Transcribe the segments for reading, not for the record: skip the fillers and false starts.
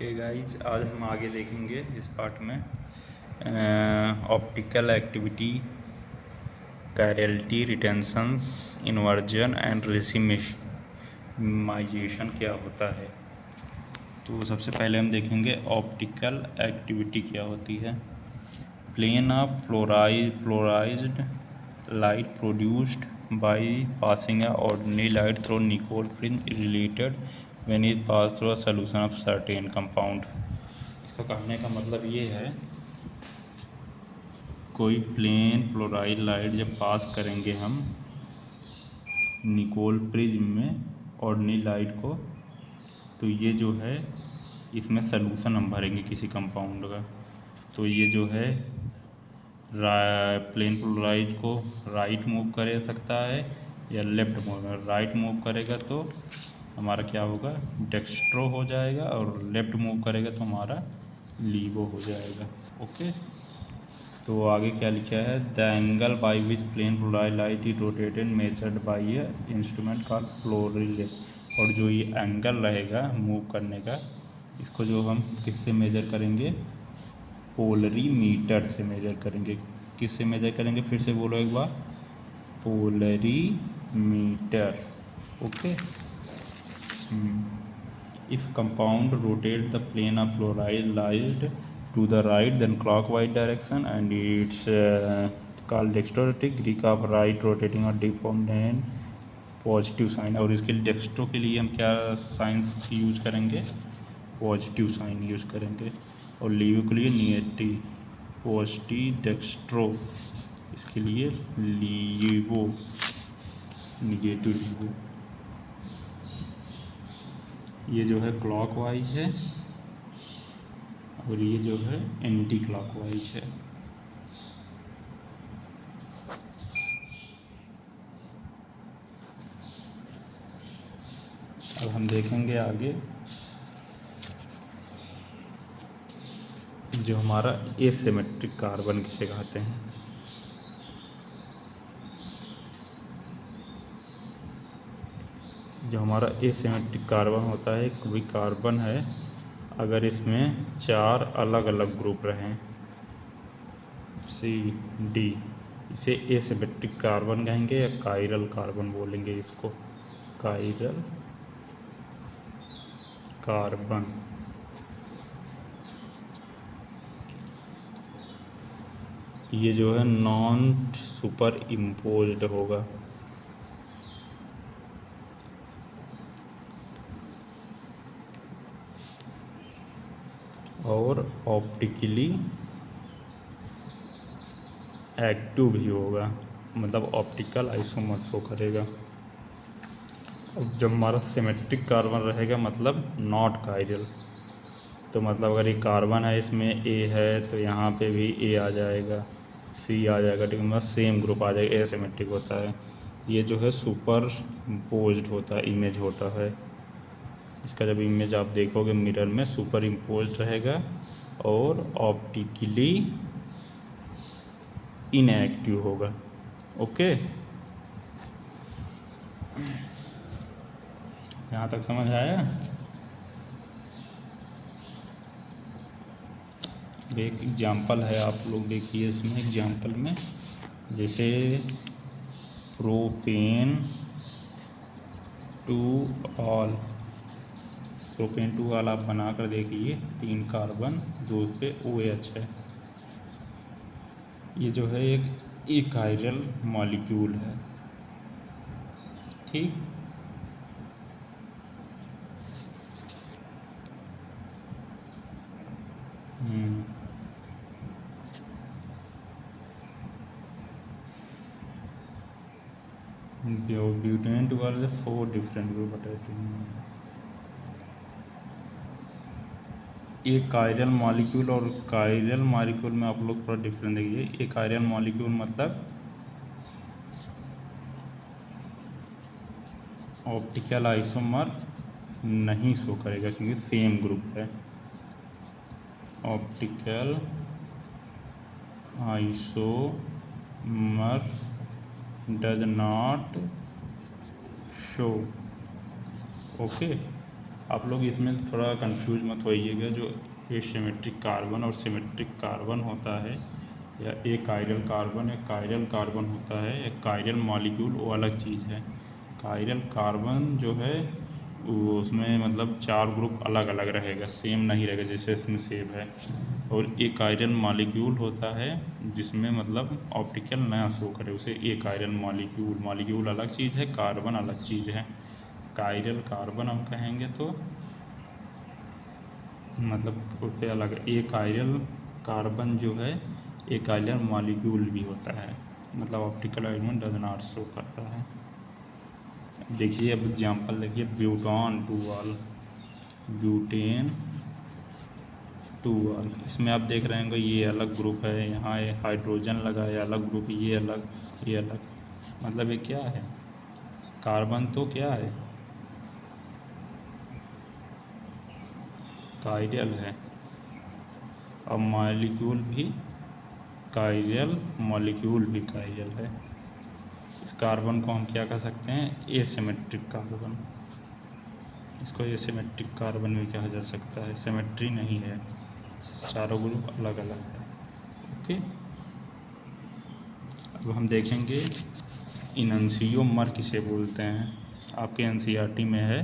Okay guys, आज हम आगे देखेंगे इस पार्ट में optical activity, chirality, retentions, inversion and racemization क्या होता है। तो सबसे पहले हम देखेंगे ऑप्टिकल एक्टिविटी क्या होती है। Plane of polarised light produced by passing ordinary light through Nicol prism related when it pass through a solution of certain compound. इसका कहने का मतलब ये है, कोई प्लेन फ्लोराइड लाइट जब पास करेंगे हम निकोल प्रिज्म में ऑर्डिनरी लाइट को, तो ये जो है इसमें सलूशन हम भरेंगे किसी कंपाउंड का। तो ये जो है प्लेन फ्लोराइड को राइट मूव कर सकता है या लेफ्ट मूव। राइट मूव करेगा तो हमारा क्या होगा, डेक्स्ट्रो हो जाएगा, और लेफ्ट मूव करेगा तो हमारा लीवो हो जाएगा। ओके, तो आगे क्या लिखा है, the angle by which plane polarised light is rotated measured by a instrument called फ्लोरिले। और जो ये एंगल रहेगा मूव करने का, इसको जो हम किससे मेजर करेंगे, पोलरीमीटर से मेजर करेंगे। किससे मेजर करेंगे, फिर से बोलो एक बार, polarimeter. Okay, if compound rotate the plane of polarised light to the right then clockwise direction and it's called dextrotic, Greek of right rotating or deformed and positive sign. और इसके लिए डेक्स्ट्रो के लिए हम क्या साइन यूज करेंगे, positive sign use करेंगे। और लीवो के लिए निगेटिव, पॉजिटिव डेक्स्ट्रो, इसके लिए लीवो, निगेटिव लीवो। ये जो है क्लॉकवाइज है और ये जो है एंटी क्लॉकवाइज है। अब हम देखेंगे आगे जो हमारा एसिमेट्रिक कार्बन किसे कहते हैं। जो हमारा एसिमेट्रिक कार्बन होता है, कोई कार्बन है अगर इसमें 4 अलग अलग ग्रुप रहें, सी डी, इसे एसिमेट्रिक कार्बन कहेंगे या कायरल कार्बन बोलेंगे इसको, कायरल कार्बन। ये जो है नॉन सुपर इम्पोज्ड होगा। और ऑप्टिकली एक्टिव भी होगा, मतलब ऑप्टिकल आइसोमर शो करेगा। अब जब हमारा सिमेट्रिक कार्बन रहेगा मतलब नॉट कायरल, तो मतलब अगर ये कार्बन है, इसमें ए है तो यहाँ पे भी ए आ जाएगा, सी आ जाएगा, ठीक है, मतलब सेम ग्रुप आ जाएगा। एसिमेट्रिक होता है। ये जो है सुपर इम्पोज्ड होता है, इमेज होता है। इसका जब इमेज आप देखोगे मिरर में, सुपर इम्पोज्ड रहेगा और ऑप्टिकली इनएक्टिव होगा। ओके, यहाँ तक समझ आया। एक एग्जाम्पल है, आप लोग देखिए इसमें एग्जाम्पल में, जैसे propane two all, propane two all आप बनाकर देखिए, 3 कार्बन 2 पे OH है। ये जो है एक इकायरल मॉलिक्यूल है, ठीक। Butane two all 4 different group बताते हैं। एक कायरल मॉलिक्यूल और कायरल मॉलिक्यूल में आप लोग थोड़ा डिफरेंस देखिए। एक कायरल मॉलिक्यूल मतलब ऑप्टिकल आइसोमर नहीं शो करेगा क्योंकि सेम ग्रुप है। Optical isomer does not show. Okay, आप लोग इसमें थोड़ा कंफ्यूज मत होइएगा। जो एसिमेट्रिक कार्बन और सिमेट्रिक कार्बन होता है, या एक कायरल कार्बन एक कायरल कार्बन होता है, एक कायरल मॉलिक्यूल, वो अलग चीज़ है। कायरल कार्बन जो है वो उसमें मतलब 4 ग्रुप अलग अलग रहेगा, सेम नहीं रहेगा जैसे इसमें सेम है। और एक कायरल मॉलिक्यूल होता है जिसमें मतलब ऑप्टिकल नया शो करे, उसे एक कायरल मॉलिक्यूल। मॉलिक्यूल अलग चीज़ है, कार्बन अलग चीज़ है। कायरल कार्बन हम कहेंगे तो मतलब उससे अलग है। एक कायरल कार्बन जो है एक कायरल मॉलिक्यूल भी होता है, मतलब optical element does not show करता है। देखिए अब एग्जाम्पल देखिए, ब्यूटान 2 ब्यूटेन 2। इसमें आप देख रहे हैं ये अलग ग्रुप है, यहाँ ये हाइड्रोजन लगा है अलग ग्रुप, ये अलग ये अलग। मतलब ये क्या है, कार्बन तो क्या है, कायरल है, और मॉलिक्यूल भी कायरल, मॉलिक्यूल भी कायरल है। इस कार्बन को हम क्या कह सकते हैं, एसिमेट्रिक कार्बन। इसको एसिमेट्रिक कार्बन भी कहा जा सकता है, सिमेट्री नहीं है, चारों ग्रुप अलग अलग है। ओके, अब हम देखेंगे इनन्सियोमर किसे बोलते हैं। आपके एनसीईआरटी में है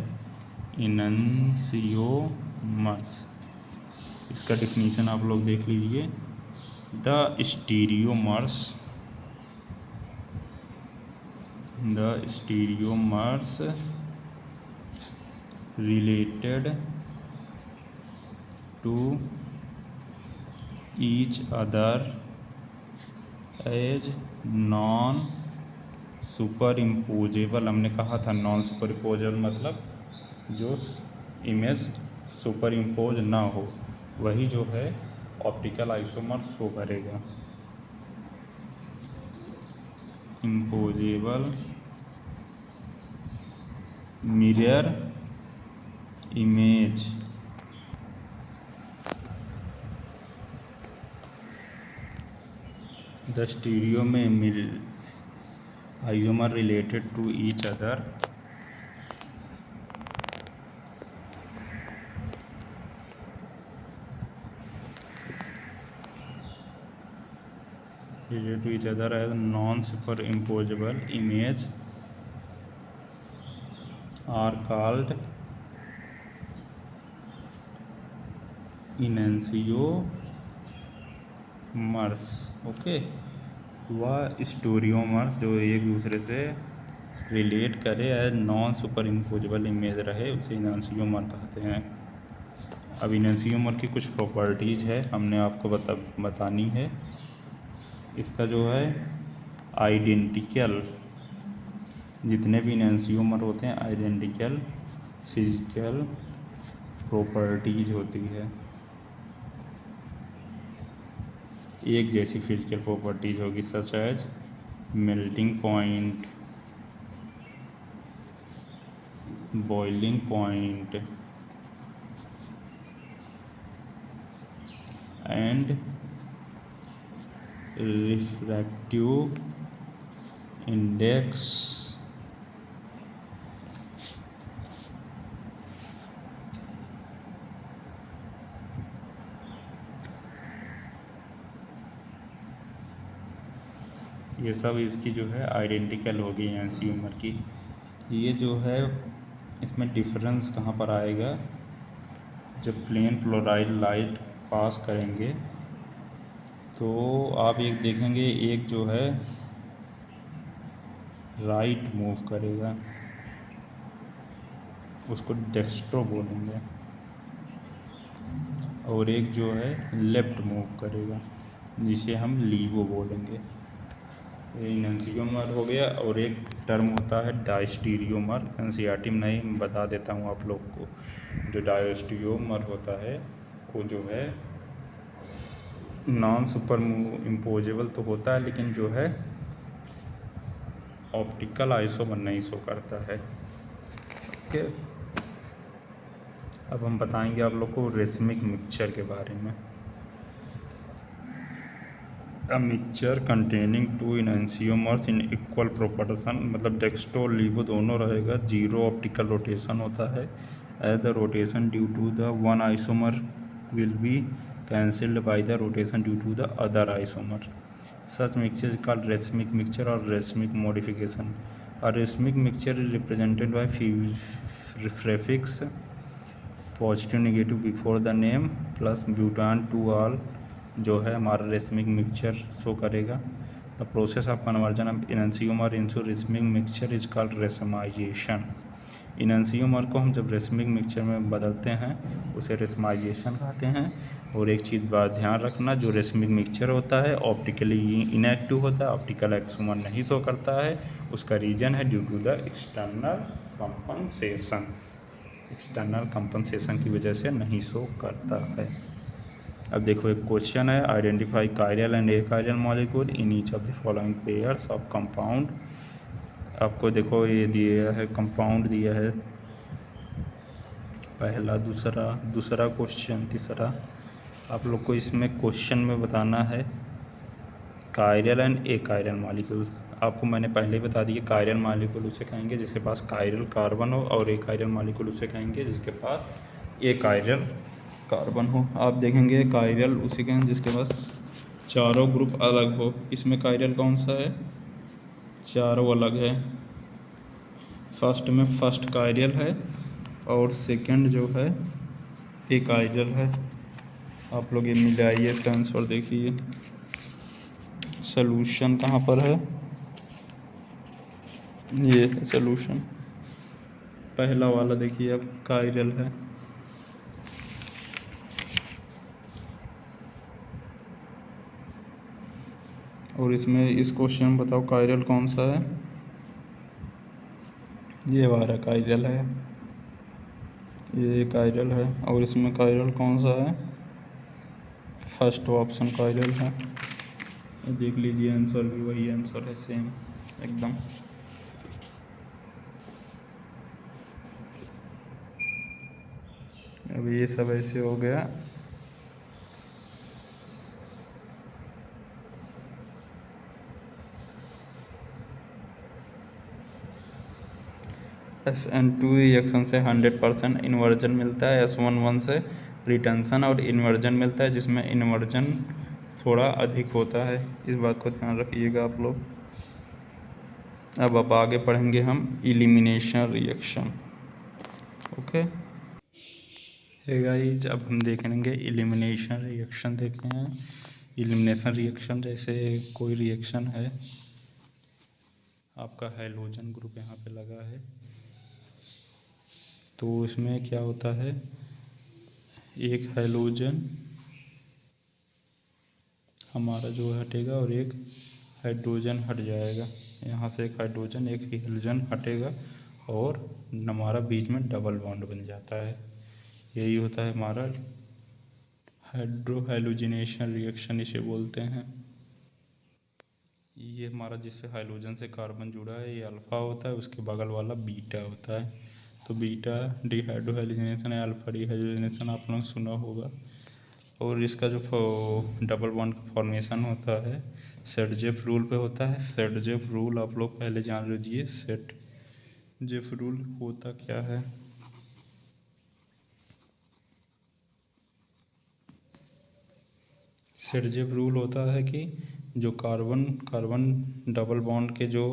इनन्सियोमर्स। इसका डिफिनीशन आप लोग देख लीजिए। The stereomers related to each other as non superimposable. हमने कहा था नॉन सुपर इम्पोजेबल मतलब जो इमेज सुपर इम्पोज ना हो, वही जो है ऑप्टिकल आइसोमर शो करेगा। Imposable mirror image the stereo में isomer related to each other as non superimposable image are called enantiomers. Okay, वह स्टीरियोमर्स जो एक दूसरे से रिलेट करे as non superimposable image रहे, उसे इनन्सियोमर कहते हैं। अब इनन्सियोमर की कुछ प्रॉपर्टीज़ है हमने आपको बतानी है। इसका जो है आइडेंटिकल, जितने भी इनन्सियोमर होते हैं आइडेंटिकल फिजिकल प्रॉपर्टीज होती है, एक जैसी फिजिकल प्रॉपर्टीज होगी, such as melting point, boiling point and refractive index. ये सब इसकी जो है आइडेंटिकल होगी इनन्सियोमर की। ये जो है इसमें डिफरेंस कहाँ पर आएगा, जब प्लेन फ्लोराइड लाइट पास करेंगे तो आप एक देखेंगे, एक जो है राइट मूव करेगा, उसको डेक्स्ट्रो बोलेंगे, और एक जो है लेफ्ट मूव करेगा जिसे हम लीवो बोलेंगे। ये इनन्सियोमर हो गया। और एक टर्म होता है डायस्टीरियोमर, एनसीईआरटी में नहीं, बता देता हूँ आप लोग को। जो डायस्टीरियोमर होता है वो जो है नॉन सुपर इम्पोजेबल तो होता है, लेकिन जो है ऑप्टिकल आइसोमर नहीं शो करता है। ओके, अब हम बताएंगे आप लोग को रेसमिक मिक्सचर के बारे में। A mixture containing 2 enantiomers in equal proportion, मतलब डेक्स्ट्रो लीवो दोनों रहेगा, जीरो ऑप्टिकल रोटेशन होता है as the rotation due to the one isomer will be cancelled by the rotation due to the other isomer. Such mixture is called racemic mixture or racemic modification. A racemic mixture is represented by prefix positive negative before the name plus butan two ol जो है हमारा racemic mixture show करेगा. The process of conversion of enantiomer into racemic mixture is called racemization. Enantiomer को हम जब racemic mixture में बदलते हैं उसे रेसमाइजेशन कहते हैं. और एक चीज़ बात ध्यान रखना, जो रेसमिक मिक्सचर होता है ऑप्टिकली इनएक्टिव होता है, ऑप्टिकल आइसोमर नहीं शो करता है. उसका रीजन है due to the external compensation. External compensation की वजह से नहीं शो करता है. अब देखो एक क्वेश्चन है, identify chiral and achiral molecule in each of the following pairs of compound. आपको देखो ये दिया है, कंपाउंड दिया है पहला, दूसरा क्वेश्चन, तीसरा. आप लोग को इसमें क्वेश्चन में बताना है कायरल एंड एकायरल मॉलिक्यूल. आपको मैंने पहले ही बता दिया, कायरल मॉलिक्यूल उसे कहेंगे जिसके पास कायरल कार्बन हो, और एकायरल मॉलिक्यूल उसे कहेंगे जिसके पास एकायरल कार्बन हो. आप देखेंगे कायरल उसे कहेंगे जिसके पास चारों ग्रुप अलग हो. इसमें कायरल कौन सा है, चारों अलग है. फर्स्ट में फर्स्ट कायरल है और सेकंड जो है एकायरल है. आप लोग ये मिलाइए, इसका आंसर देखिए. सॉल्यूशन कहाँ पर है, ये है सॉल्यूशन. पहला वाला देखिए अब कायरल है. और इसमें इस क्वेश्चन में बताओ कायरल कौन सा है, ये वाला कायरल है, ये कायरल है. और इसमें कायरल कौन सा है, फर्स्ट ऑप्शन कायरल है. देख लीजिए आंसर भी वही आंसर है, सेम एकदम. अब ये सब ऐसे हो गया. SN2 रिएक्शन से 100% इन्वर्जन मिलता है. S11 से रिटेंशन और इन्वर्जन मिलता है, जिसमें इन्वर्जन थोड़ा अधिक होता है. इस बात को ध्यान रखिएगा आप लोग. अब आगे पढ़ेंगे हम इलिमिनेशन रिएक्शन. ओके गाइस, अब हम देखेंगे इलिमिनेशन रिएक्शन. देखे हैं इलिमिनेशन रिएक्शन, जैसे कोई रिएक्शन है, आपका हैलोजन ग्रुप यहाँ पे लगा है, तो इसमें क्या होता है, एक हैलोजन हमारा जो हटेगा और एक हाइड्रोजन हट जाएगा. यहाँ से एक हाइड्रोजन एक हैलोजन हटेगा और हमारा बीच में डबल बॉन्ड बन जाता है. यही होता है हमारा हाइड्रोहैलोजिनेशन रिएक्शन, इसे बोलते हैं. ये हमारा जिससे हाइड्रोजन से कार्बन जुड़ा है ये अल्फ़ा होता है, उसके बगल वाला बीटा होता है. तो बीटा डिहाइड्रोहैलोजिनेशन है, अल्फ़ा डिहाइड्रोजिनेशन आप लोगों ने सुना होगा. और इसका जो डबल बॉन्ड फॉर्मेशन होता है सेटजेफ रूल पे होता है. सेटजेफ रूल आप लोग पहले जान लीजिए. सेटजेफ रूल होता क्या है, सेटजेफ रूल होता है कि जो कार्बन डबल बॉन्ड के जो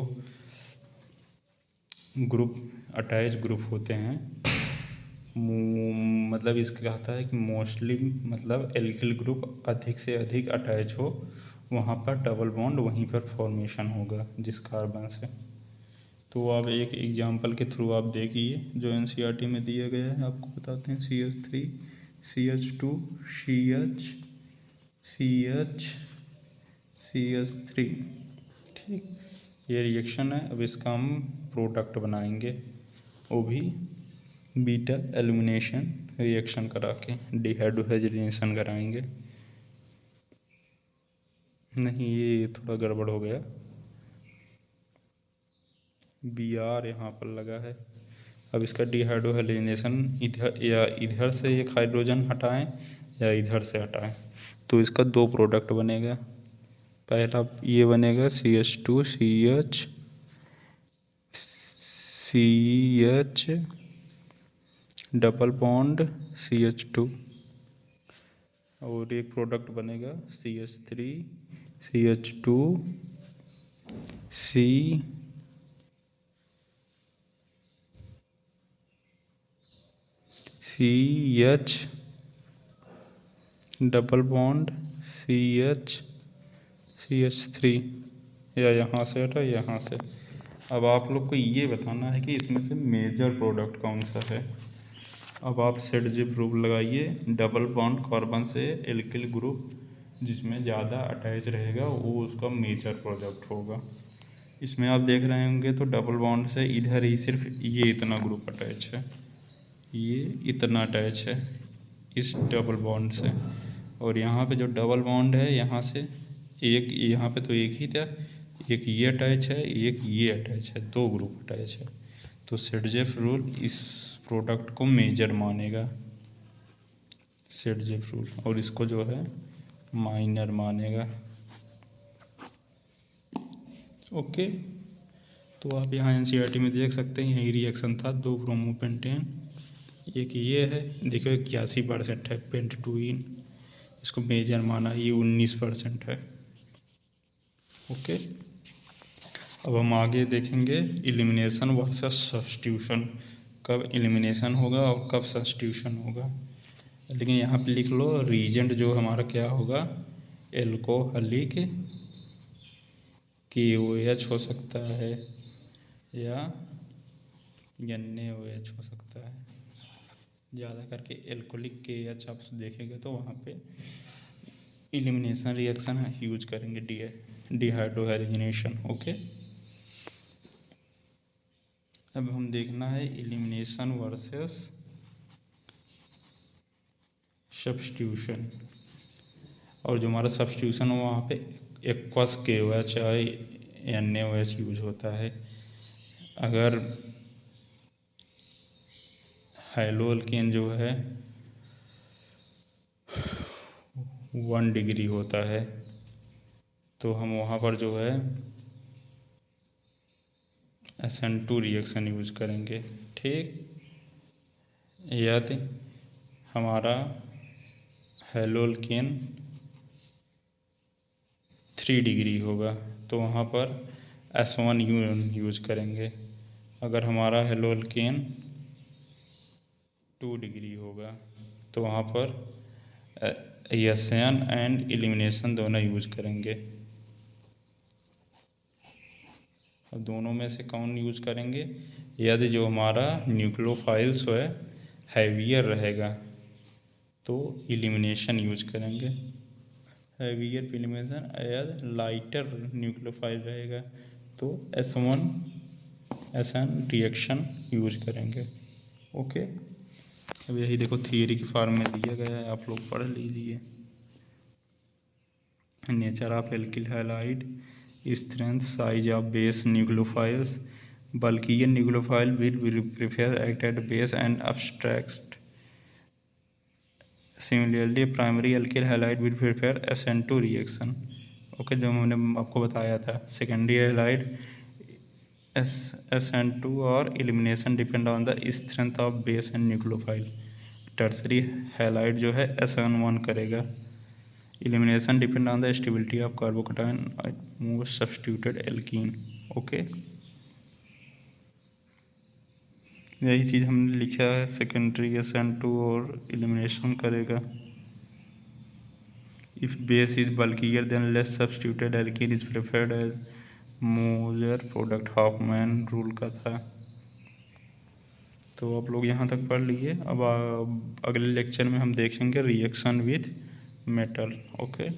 ग्रुप अटैच ग्रुप होते हैं, मतलब इसका कहता है कि मोस्टली मतलब एल्किल ग्रुप अधिक से अधिक अटैच हो, वहाँ पर डबल बॉन्ड वहीं पर फॉर्मेशन होगा जिस कार्बन से. तो आप एक एग्जांपल के थ्रू आप देखिए जो एनसीईआरटी में दिया गया है. आपको बताते हैं CH3 CH2 CH3. ठीक, ये रिएक्शन है. अब इसका हम प्रोडक्ट बनाएंगे, वो भी बीटा एल्यूमिनेशन रिएक्शन करा के डिहाइड्रोजनेशन कराएंगे. नहीं, ये थोड़ा गड़बड़ हो गया, Br यहाँ पर लगा है. अब इसका डिहाइड्रोजनेशन इधर से एक हाइड्रोजन हटाएं या इधर से हटाएं, तो इसका दो प्रोडक्ट बनेगा. पहला ये बनेगा CH2 CH double bond CH2 और एक प्रोडक्ट बनेगा CH3 CH2 CH double bond CH3 या यहाँ से हटा यहाँ से। अब आप लोग को ये बताना है कि इसमें से मेजर प्रोडक्ट कौन सा है। अब आप सेट ग्रुप लगाइए, डबल बॉन्ड कार्बन से एल्किल ग्रुप जिसमें ज़्यादा अटैच रहेगा वो उसका मेजर प्रोडक्ट होगा। इसमें आप देख रहे होंगे तो डबल बॉन्ड से इधर ही सिर्फ ये इतना ग्रुप अटैच है, ये इतना अटैच है इस डबल बॉन्ड से। और यहाँ पे जो डबल बॉन्ड है यहाँ से एक, यहाँ पे तो एक ही था, एक ये अटैच है, एक ये अटैच है, दो ग्रुप अटैच है। तो सेटजेफ रूल इस प्रोडक्ट को मेजर मानेगा, सेटजेफ रूल, और इसको जो है माइनर मानेगा। ओके, तो आप यहाँ NCERT में देख सकते हैं यही रिएक्शन था, 2 ब्रोमोपेंटेन, एक ये है, देखो 81% है पेंटटूइन, इसको मेजर माना, ये 19% है। ओके, अब हम आगे देखेंगे एलिमिनेशन वर्सेस सब्स्टिट्यूशन, कब एलिमिनेशन होगा और कब सब्स्टिट्यूशन होगा। लेकिन यहाँ पे लिख लो रीजेंट जो हमारा क्या होगा, एल्कोहलिक KOH हो सकता है या NaOH हो सकता है। ज़्यादा करके एल्कोहलिक KH आप देखेंगे तो वहाँ पे एलिमिनेशन रिएक्शन यूज करेंगे, डिहाइड्रोहाइड्रोजनेशन। ओके, अब हम देखना है एलिमिनेशन वर्सेस सब्स्टिट्यूशन। और जो हमारा सब्स्टिट्यूशन हो वहाँ पे एक्वस KOH या NaOH यूज होता है। अगर हाइड्रोअल्केन जो है 1 डिग्री होता है तो हम वहाँ पर जो है SN2 रिएक्शन यूज करेंगे। ठीक, यदि हमारा हाइड्रोअल्केन 3 डिग्री होगा तो वहाँ पर S1 यूज करेंगे। अगर हमारा हाइड्रोअल्केन 2 डिग्री होगा तो वहाँ पर SN एंड एलिमिनेशन दोनों यूज करेंगे। अब दोनों में से कौन यूज करेंगे, यदि जो हमारा न्यूक्लियोफाइल्स है हैवियर रहेगा तो एलिमिनेशन यूज करेंगे, हैवियर एलिमिनेशन। यदि लाइटर न्यूक्लियोफाइल रहेगा तो S1 SN रिएक्शन यूज करेंगे। ओके, अब यही देखो थियरी के फॉर्म में दिया गया है, आप लोग पढ़ लीजिए। Nature of alkyl halide, strength, size of base nucleophiles, bulkier nucleophile will prefer act at base and abstract. Similarly, primary alkyl halide will prefer SN2 reaction. Okay, जो मैंने आपको बताया था। सेकेंडरी हैलाइड SN2 और elimination depend on the strength of base and nucleophile. Tertiary halide जो है SN1 करेगा। Elimination depend on the stability of carbocation most substituted alkene. Okay, यही चीज़ हमने लिखा है, सेकेंडरी SN2 और एलिमिनेशन करेगा। If base is bulkier then less substituted alkene is preferred as major product, Hofmann rule का था। तो आप लोग यहाँ तक पढ़ लीजिए। अब अगले लेक्चर में हम देखेंगे रिएक्शन विथ मेटल। ओके।